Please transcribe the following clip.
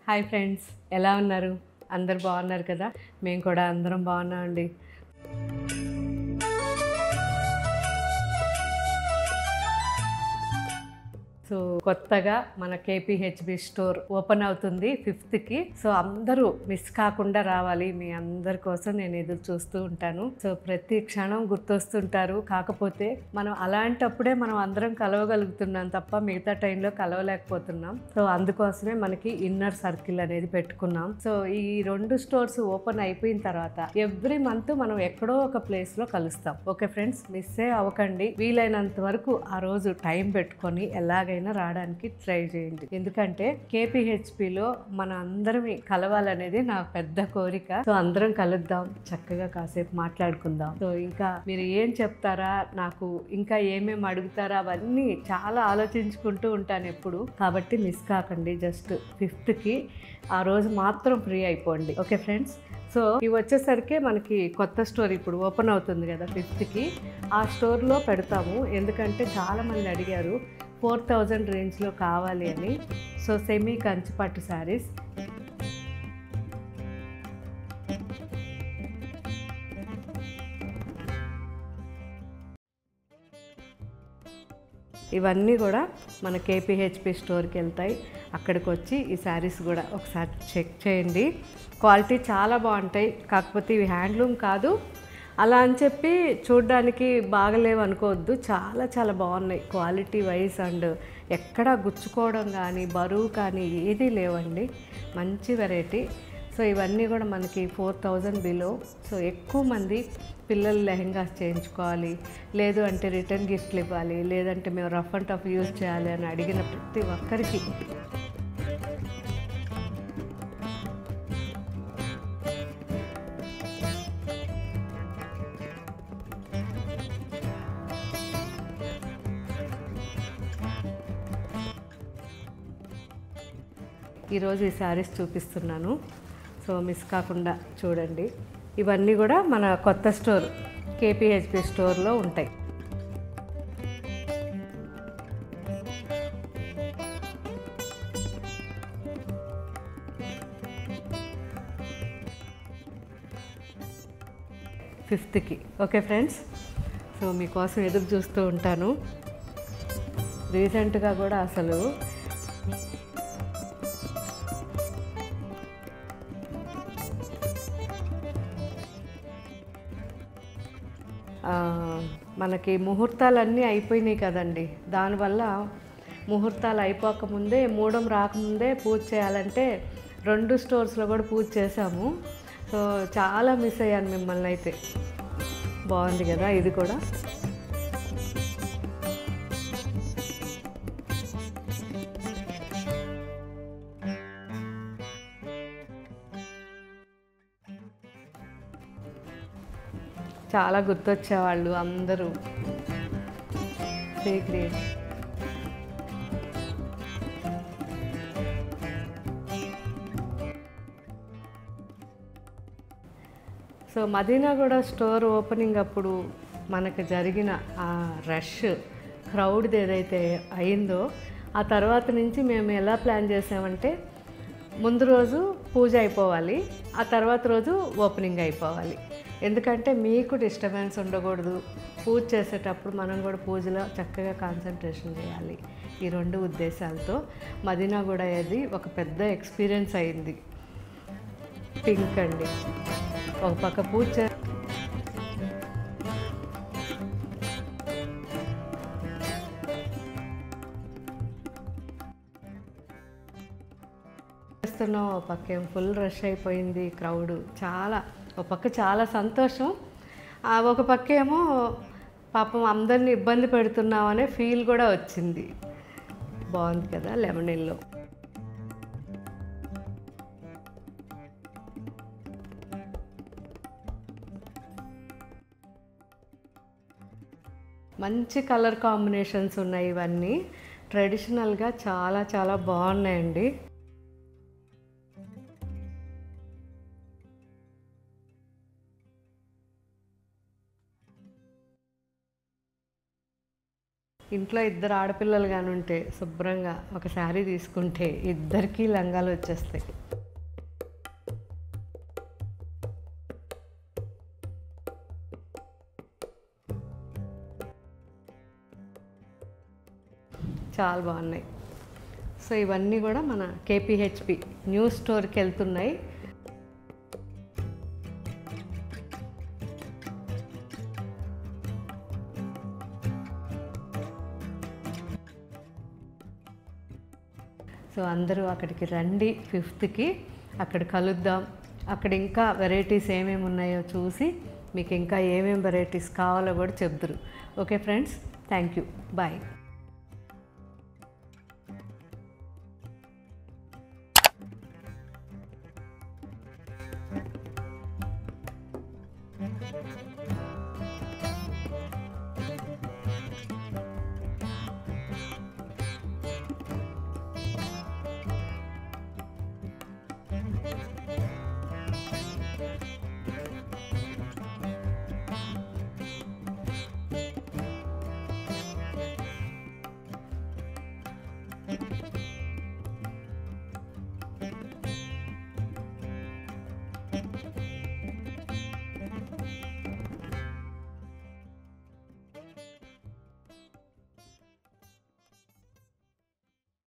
Hi friends, ఎలా ఉన్నారు? అందరు బాగున్నారు కదా? మేము కూడా అందరం బాగున్నామండి. సో కొత్తగా మన కేపీహెచ్బి స్టోర్ ఓపెన్ అవుతుంది 5th. సో అందరూ మిస్ కాకుండా రావాలి. మీ అందరి కోసం నేను ఎదురు చూస్తూ ఉంటాను. సో ప్రతి క్షణం గుర్తొస్తుంటారు. కాకపోతే మనం అలాంటప్పుడే మనం అందరం కలవగలుగుతున్నాం తప్ప మిగతా టైంలో కలవలేకపోతున్నాం. సో అందుకోసమే మనకి ఇన్నర్ సర్కిల్ అనేది పెట్టుకున్నాం. సో ఈ 2 స్టోర్స్ ఓపెన్ అయిపోయిన తర్వాత ఎవ్రీ మంత్ మనం ఎక్కడో ఒక ప్లేస్ లో కలుస్తాం. ఓకే ఫ్రెండ్స్, మిస్సే అవ్వకండి. వీలైనంత వరకు ఆ రోజు టైం పెట్టుకొని ఎలాగైనా రావడానికి ట్రై చేయండి. ఎందుకంటే కేపీహెచ్పిలో మన అందరం కలవాలనేది నా పెద్ద కోరిక. సో అందరం కలుద్దాం, చక్కగా కాసేపు మాట్లాడుకుందాం. సో ఇంకా మీరు ఏం చెప్తారా, నాకు ఇంకా ఏమేమి అడుగుతారా, అవన్నీ చాలా ఆలోచించుకుంటూ ఉంటాను ఎప్పుడు. కాబట్టి మిస్ కాకండి. జస్ట్ 5th ఆ రోజు మాత్రం ఫ్రీ అయిపోండి. Okay friends. సో ఇవి వచ్చేసరికి మనకి కొత్త స్టోర్ ఇప్పుడు ఓపెన్ అవుతుంది కదా 5th. ఆ స్టోర్లో పెడతాము. ఎందుకంటే చాలామంది అడిగారు 4000 రేంజ్లో కావాలి అని. సో సెమీ కంచిపట్టు శారీస్, ఇవన్నీ కూడా మన కేపీహెచ్పి స్టోర్కి వెళ్తాయి. అక్కడికి వచ్చి ఈ శారీస్ కూడా ఒకసారి చెక్ చేయండి. క్వాలిటీ చాలా బాగుంటాయి. కాకపోతే ఇవి హ్యాండ్లూమ్ కాదు, అలా అని చెప్పి చూడ్డానికి బాగలేవు అనుకోవద్దు. చాలా చాలా బాగున్నాయి క్వాలిటీ వైజ్. అండ్ ఎక్కడా గుచ్చుకోవడం కానీ బరువు కానీ ఏదీ లేవండి. మంచి వెరైటీ. సో ఇవన్నీ కూడా మనకి 4000 బిలో. సో ఎక్కువ మంది పిల్లలు లెహెంగాస్ చేయించుకోవాలి, లేదు అంటే రిటర్న్ గిఫ్ట్లు ఇవ్వాలి, లేదంటే మేము రఫ్ అండ్ టఫ్ యూజ్ చేయాలి అని అడిగిన ప్రతి ఒక్కరికి ఈరోజు ఈ శారీస్ చూపిస్తున్నాను. సో మిస్ కాకుండా చూడండి. ఇవన్నీ కూడా మన కొత్త స్టోర్ కేపీహెచ్పి స్టోర్లో ఉంటాయి. ఫిఫ్త్కి. Okay friends. సో మీకోసం ఎదురు చూస్తూ ఉంటాను. రీసెంట్గా కూడా అసలు మనకి ముహూర్తాలన్నీ అయిపోయినాయి కదండి. దానివల్ల ముహూర్తాలు అయిపోకముందే, మూడం రాకముందే పూజ చేయాలంటే 2 స్టోర్స్లో కూడా పూజ చేసాము. సో చాలా మిస్ అయ్యాను మిమ్మల్ని అయితే. బాగుంది కదా ఇది కూడా. చాలా గుర్తొచ్చేవాళ్ళు అందరూ. Secret. So Madinaguda store opening అప్పుడు మనకు జరిగిన ఆ రష్ క్రౌడ్ది ఏదైతే అయిందో, ఆ తర్వాత నుంచి మేము ఎలా ప్లాన్ చేసామంటే ముందు రోజు పూజ అయిపోవాలి, ఆ తర్వాత రోజు ఓపెనింగ్ అయిపోవాలి. ఎందుకంటే మీకు డిస్టర్బెన్స్ ఉండకూడదు. పూజ చేసేటప్పుడు మనం కూడా పూజలో చక్కగా కాన్సన్ట్రేషన్ చేయాలి. ఈ 2 ఉద్దేశాలతో మదీనాగూడ అనేది ఒక పెద్ద ఎక్స్పీరియన్స్ అయింది. పింక్ అండి, ఒక పక్క పూజ చేస్తున్నాం, ఒక పక్క ఏం ఫుల్ రష్ అయిపోయింది క్రౌడ్. చాలా ఒక పక్క చాలా సంతోషం, ఒక పక్క ఏమో పాపం అందరిని ఇబ్బంది పెడుతున్నామనే ఫీల్ కూడా వచ్చింది. బాగుంది కదా లెమన్ ఎల్లో. మంచి కలర్ కాంబినేషన్స్ ఉన్నాయి. ఇవన్నీ ట్రెడిషనల్గా చాలా చాలా బాగున్నాయండి. ఇంట్లో ఇద్దరు ఆడపిల్లలు కానీ ఉంటే శుభ్రంగా ఒక శారీ తీసుకుంటే ఇద్దరికీ లంగాలు వచ్చేస్తాయి. చాలా బాగున్నాయి. సో ఇవన్నీ కూడా మన కేపీహెచ్పి న్యూ స్టోర్కి వెళ్తున్నాయి. సో అందరూ అక్కడికి రండి, 5th అక్కడ కలుద్దాం. అక్కడ ఇంకా వెరైటీస్ ఏమేమి ఉన్నాయో చూసి మీకు ఇంకా ఏమేమి వెరైటీస్ కావాలో కూడా చెప్దురు. Okay friends, thank you, bye.